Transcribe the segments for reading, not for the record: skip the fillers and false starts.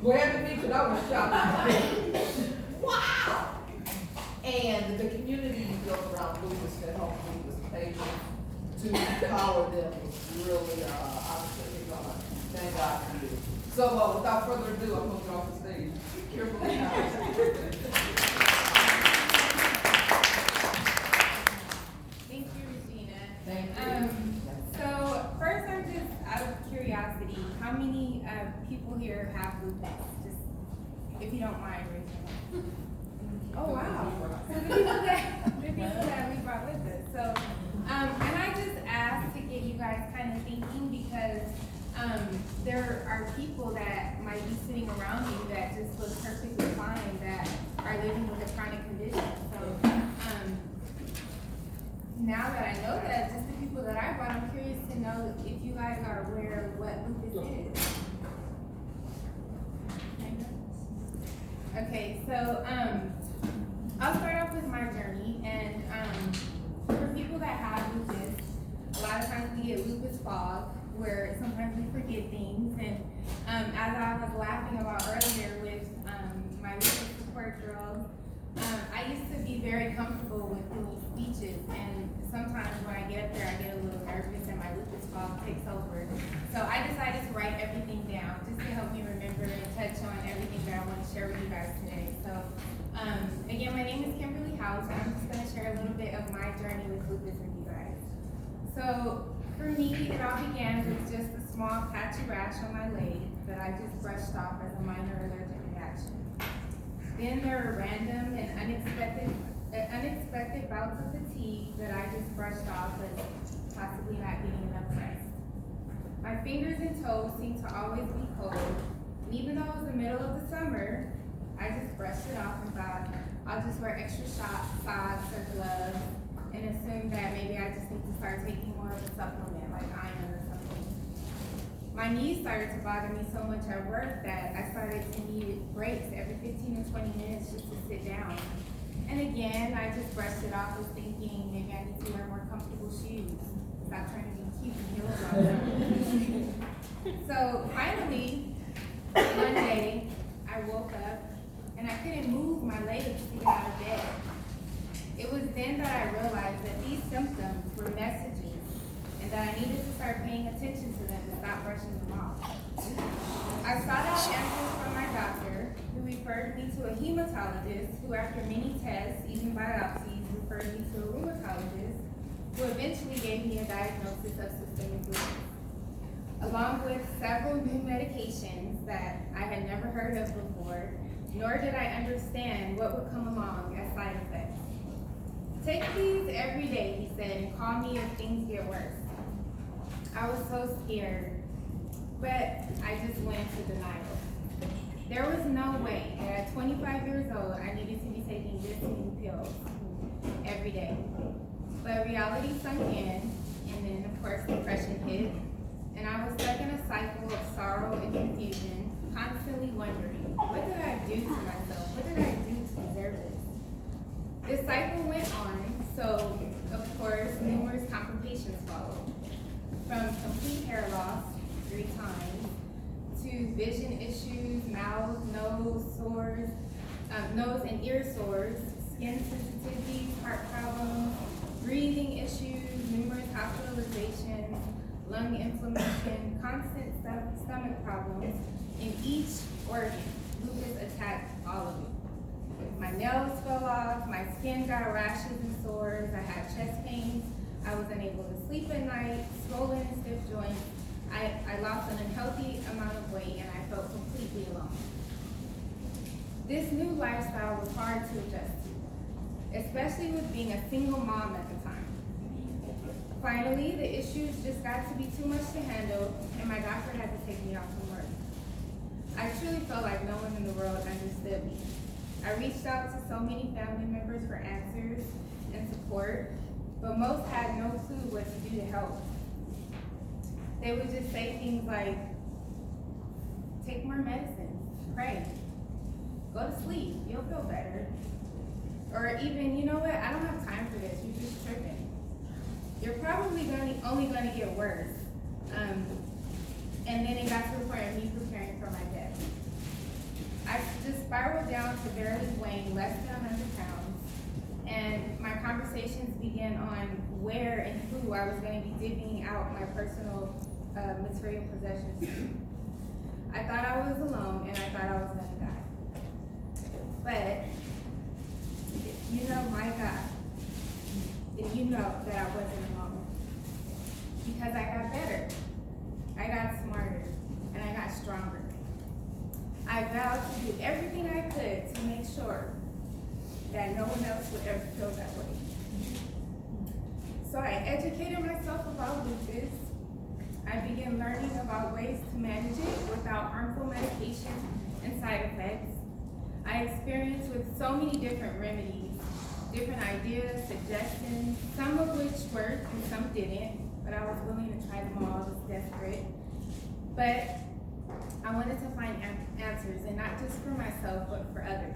Glad to meet you, I was shocked. Wow! And the community you built around Lupus that hopefully was able to empower them was really, obviously, thank God for you. So without further ado, I'm going to get off the stage. Kimberly, Howse. Thank you, Regina. Thank you. So first, I'm just out of curiosity, how many people here have lupus? Just, if you don't mind, raise your hand. Oh, wow. So the people that we brought with us. So, and I just asked to get you guys kind of thinking because there are people that might be sitting around you that just look perfectly fine that are living with a chronic condition. So, now that I know that, just the people that I brought, I'm curious to know if you guys are aware of what lupus is. Okay, so I'll start off with my journey, and for people that have lupus, a lot of times we get lupus fog, where sometimes we forget things, and as I was laughing about earlier with my lupus support girls, I used to be very comfortable with doing speeches, and sometimes when I get up there, I get a little nervous and my lupus fog takes over. So I decided to write everything down just to help me remember and touch on everything that I want to share with you guys today. So again, my name is Kimberly Howse, and I'm just going to share a little bit of my journey with lupus with you guys. So for me, it all began with just a small patchy rash on my leg that I just brushed off as a minor allergic reaction. Then there were random and unexpected bouts of fatigue that I just brushed off as possibly not getting enough rest. My fingers and toes seemed to always be cold, and even though it was the middle of the summer, I just brushed it off and thought, I'll just wear extra socks or gloves, and assume that maybe I just need to start taking more of a supplement like iron or something. My knees started to bother me so much at work that I started to need breaks every 15 to 20 minutes just to sit down. And again, I just brushed it off as thinking maybe I need to wear more comfortable shoes. Stop trying to be cute and heels on. So finally, one day, I woke up and I couldn't move my legs to get out of bed. It was then that I realized that these symptoms were messages and that I needed to start paying attention to them and stop brushing them off. I sought out answers from my doctor, who referred me to a hematologist, who after many tests, even biopsies, referred me to a rheumatologist, who eventually gave me a diagnosis of systemic lupus, along with several new medications that I had never heard of before, nor did I understand what would come along as side effects. Take these every day, he said, and call me if things get worse. I was so scared, but I just went into denial. There was no way that at 25 years old, I needed to be taking this many pills every day. But reality sunk in, and then of course depression hit, and I was stuck in a cycle of sorrow and confusion, constantly wondering, what did I do to myself? What did I do to deserve this? This cycle went on, so of course numerous complications followed. From complete hair loss 3 times, to vision issues, mouth, nose and ear sores, skin sensitivities, heart problems, breathing issues, numerous hospitalizations, lung inflammation, constant stomach problems. In each organ, lupus attacked all of it. My nails fell off, my skin got rashes and sores, I had chest pains, I was unable to sleep at night, swollen and stiff joints. I lost an unhealthy amount of weight, and I felt completely alone. This new lifestyle was hard to adjust to, especially with being a single mom at the time. Finally, the issues just got to be too much to handle, and my doctor had to take me off from work. I truly felt like no one in the world understood me. I reached out to so many family members for answers and support, but most had no clue what to do to help. They would just say things like, take more medicine, pray, go to sleep, you'll feel better. Or even, you know what, I don't have time for this, you're just tripping. You're probably only going to get worse. And then it got to the point of me preparing for my death. down to barely weighing less than 100 pounds. And my conversations began on where and who I was going to be divvying out my personal material possessions to. I thought I was alone, and I thought I was going to die. But, you know, my God, if you know that I wasn't alone. Because I got better, I got smarter, and I got stronger. I vowed to do everything I could to make sure that no one else would ever feel that way. So I educated myself about lupus. I began learning about ways to manage it without harmful medication and side effects. I experienced with so many different remedies, different ideas, suggestions, some of which worked and some didn't, but I was willing to try them all. I was desperate. But I wanted to find answers, and not just for myself, but for others.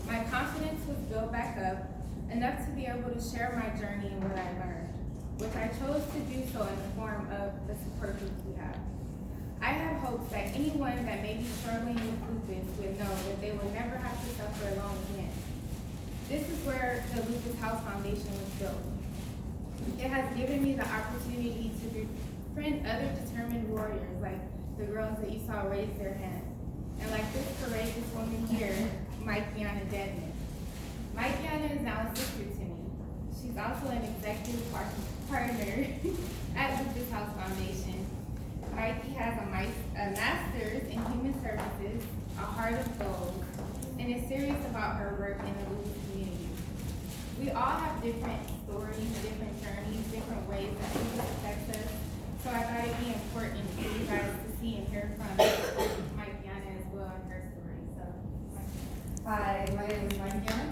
My confidence was built back up, enough to be able to share my journey and what I learned, which I chose to do so in the form of the support groups we have. I have hopes that anyone that may be struggling with lupus would know that they will never have to suffer alone again. This is where the Lupus Howse Foundation was built. It has given me the opportunity to befriend other determined warriors like the girls that you saw raise their hands, and like this courageous woman here, Mikeyonna Dedmon. Mikeyonna is now a sister to me. She's also an executive partner at Lupus Howse Foundation. Mikey has a master's in human services, a heart of gold, and is serious about her work in the lupus community. We all have different stories, different journeys, different ways that lupus affects us. So I thought it'd be important for you guys to see and hear from Mikeyonna as well in her story. So, Hi, my name is Mikeyonna.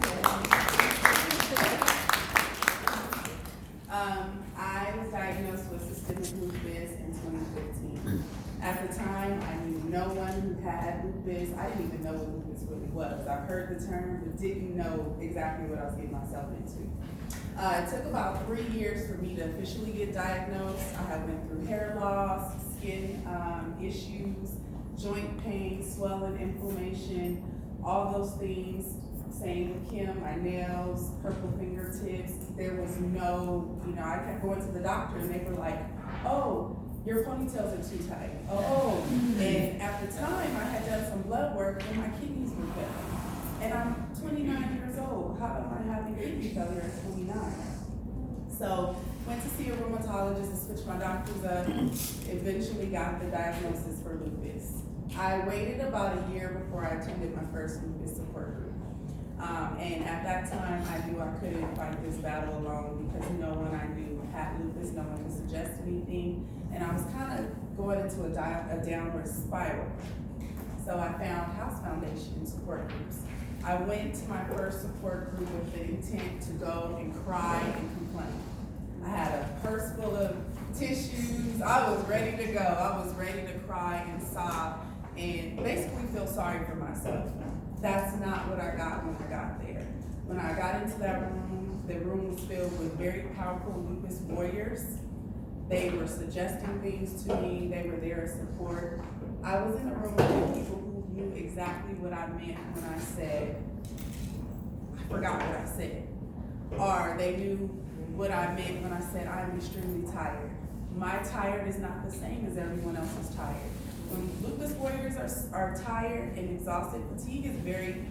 I was diagnosed with systemic lupus in 2015. At the time, I knew no one who had lupus. I didn't even know what lupus really was. I've heard the term, but didn't know exactly what I was getting myself into. It took about 3 years for me to officially get diagnosed. I have went through hair loss, skin issues, joint pain, swelling, inflammation, all those things. Same with Kim, my nails, purple fingertips. There was no, I kept going to the doctor and they were like, oh, your ponytails are too tight. Oh, and at the time I had done some blood work and my kidneys were failing. And I'm 29 years old. How am I having kidney failure at 29? So went to see a rheumatologist and switched my doctors up. Eventually got the diagnosis for lupus. I waited about a year before I attended my first lupus support group. And at that time, I knew I couldn't fight this battle alone because no one I knew had lupus, no one could suggest anything, and I was kind of going into a downward spiral. So I found Howse Foundation support groups. I went to my first support group with the intent to go and cry and complain. I had a purse full of tissues. I was ready to go. I was ready to cry and sob and basically feel sorry for myself. That's not what I got when I got there. When I got into that room, the room was filled with very powerful lupus warriors. They were suggesting things to me. They were there as support. I was in a room with people who knew exactly what I meant when I said, I forgot what I said. Or they knew what I meant when I said, I'm extremely tired. My tired is not the same as everyone else's tired. When lupus warriors are tired and exhausted, fatigue is very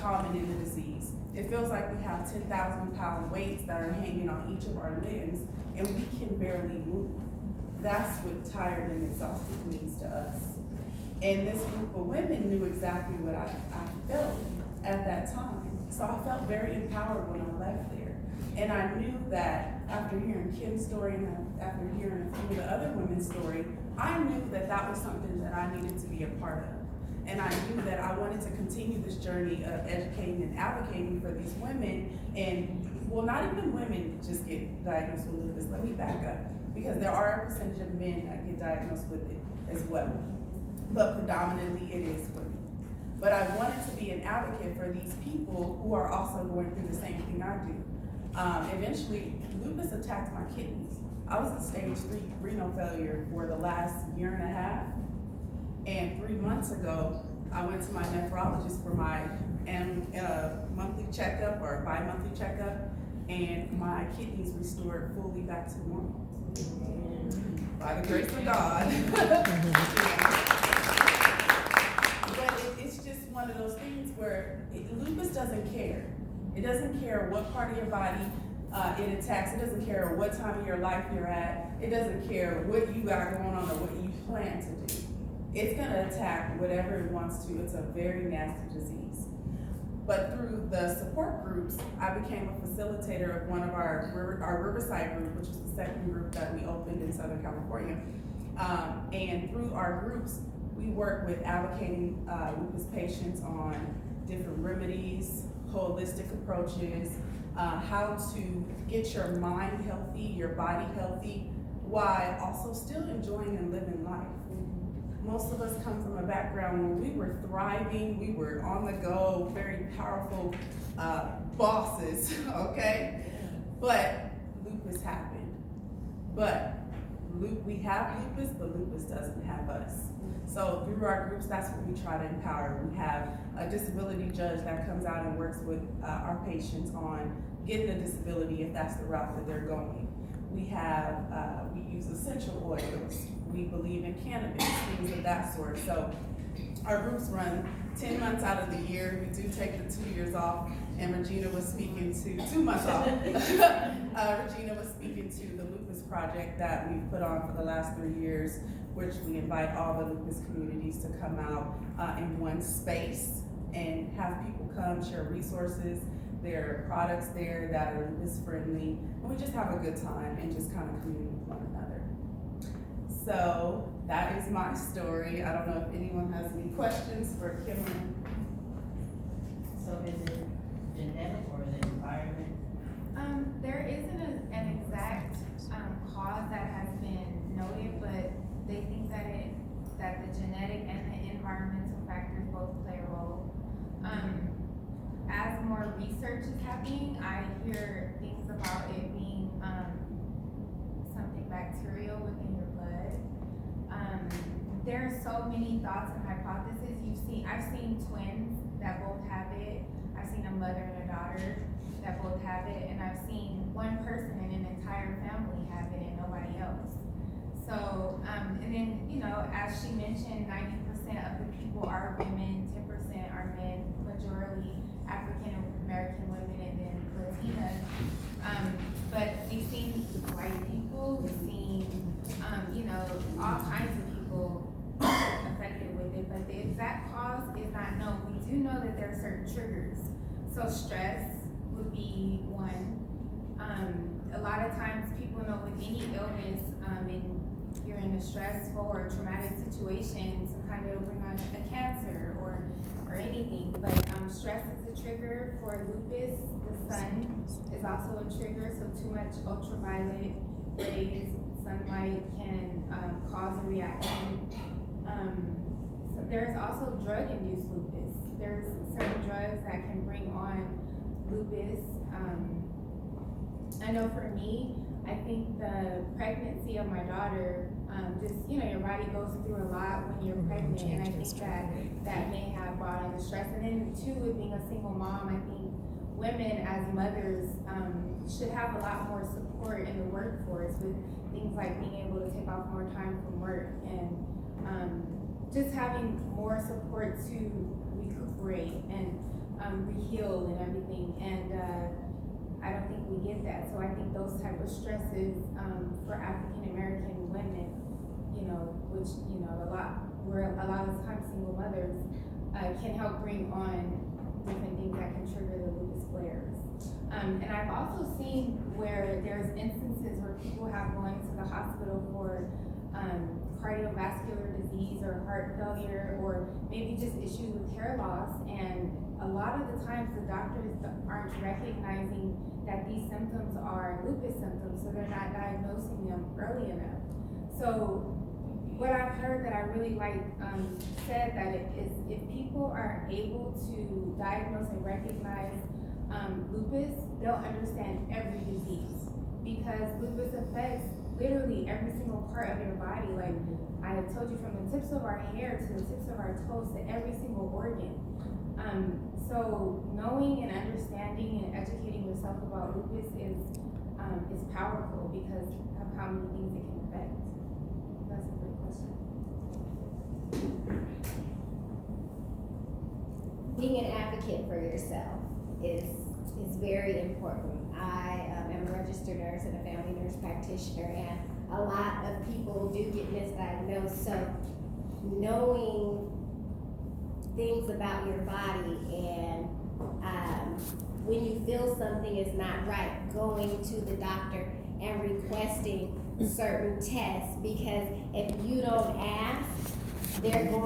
common in the disease. It feels like we have 10,000-pound weights that are hanging on each of our limbs, and we can barely move. That's what tired and exhausted means to us. And this group of women knew exactly what I felt at that time. So I felt very empowered when I left there. And I knew that after hearing Kim's story and after hearing a few of the other women's story, I knew that that was something that I needed to be a part of. And I knew that I wanted to continue this journey of educating and advocating for these women. And, well, not even women just get diagnosed with lupus. Let me back up. Because there are a percentage of men that get diagnosed with it as well. But predominantly it is women. But I wanted to be an advocate for these people who are also going through the same thing I do. Eventually, lupus attacked my kidneys. I was in stage 3 renal failure for the last year and a half. And 3 months ago, I went to my nephrologist for my monthly checkup or bi-monthly checkup, and my kidneys restored fully back to normal. By the grace of God. But it's just one of those things where lupus doesn't care. It doesn't care what part of your body it attacks. It doesn't care what time of your life you're at. It doesn't care what you got going on or what you plan to do. It's gonna attack whatever it wants to. It's a very nasty disease. But through the support groups, I became a facilitator of one of our Riverside group, which is the second group that we opened in Southern California. And through our groups, we work with advocating lupus patients on different remedies, holistic approaches, how to get your mind healthy, your body healthy, while also still enjoying and living life. Most of us come from a background where we were thriving, we were on the go, very powerful bosses, okay? But lupus happened. But we have lupus, but lupus doesn't have us. So through our groups, that's what we try to empower. We have a disability judge that comes out and works with our patients on getting a disability if that's the route that they're going. We have, we use essential oils. We believe in cannabis, things of that sort. So our groups run 10 months out of the year. We do take the 2 years off, and Regina was speaking to, 2 months off. Regina was speaking to the Lupus Project that we've put on for the last 3 years, which we invite all the lupus communities to come out in one space and have people come share resources. There are products there that are lupus friendly, and we just have a good time and just kind of commune with one another. So that is my story. I don't know if anyone has any questions for Kimberly. So is it genetic or is it environment? There isn't an exact cause that has been noted, but they think that the genetic and the environmental factors both play a role. As more research is happening, I hear things about it being something bacterial within your blood. There are so many thoughts and hypotheses. I've seen twins that both have it. I've seen a mother and a daughter that both have it, and I've seen one person in an entire family have it and nobody else. So, and then, as she mentioned, 90% of the people are women, 10% are men, majority African American women, and then Latinas. But we've seen white people, we've seen, all kinds of people affected with it, but the exact cause is not known. We do know that there are certain triggers. So stress would be one. A lot of times people know with any illness, and you're in a stressful or traumatic situation, sometimes it'll bring on a cancer or anything. But stress is a trigger for lupus. The sun is also a trigger, so too much ultraviolet rays, sunlight can cause a reaction. So there's also drug-induced lupus. There's certain drugs that can bring on lupus. I know for me, I think the pregnancy of my daughter, your body goes through a lot when you're pregnant, and I think that may have brought in the stress. And then too, with being a single mom, I think women as mothers should have a lot more support in the workforce with things like being able to take off more time from work and just having more support to recuperate and re-heal and everything. And I don't think we get that. So I think those type of stresses for African American women, which a lot of times single mothers can help bring on different things that can trigger the lupus flares. And I've also seen where there's instances where people have gone to the hospital for cardiovascular disease or heart failure, or maybe just issues with hair loss, and a lot of the times the doctors aren't recognizing that these symptoms are lupus symptoms, so they're not diagnosing them early enough. So what I've heard that I really said that it is, if people are able to diagnose and recognize lupus, they'll understand every disease, because lupus affects literally every single part of your body. Like, I had told you from the tips of our hair to the tips of our toes to every single organ. So knowing and understanding and educating yourself about lupus is powerful because of how many things it can affect. That's a great question. Being an advocate for yourself is very important. I am a registered nurse and a family nurse practitioner, and a lot of people do get misdiagnosed. So knowing things about your body and when you feel something is not right, going to the doctor and requesting certain tests, because if you don't ask, they're going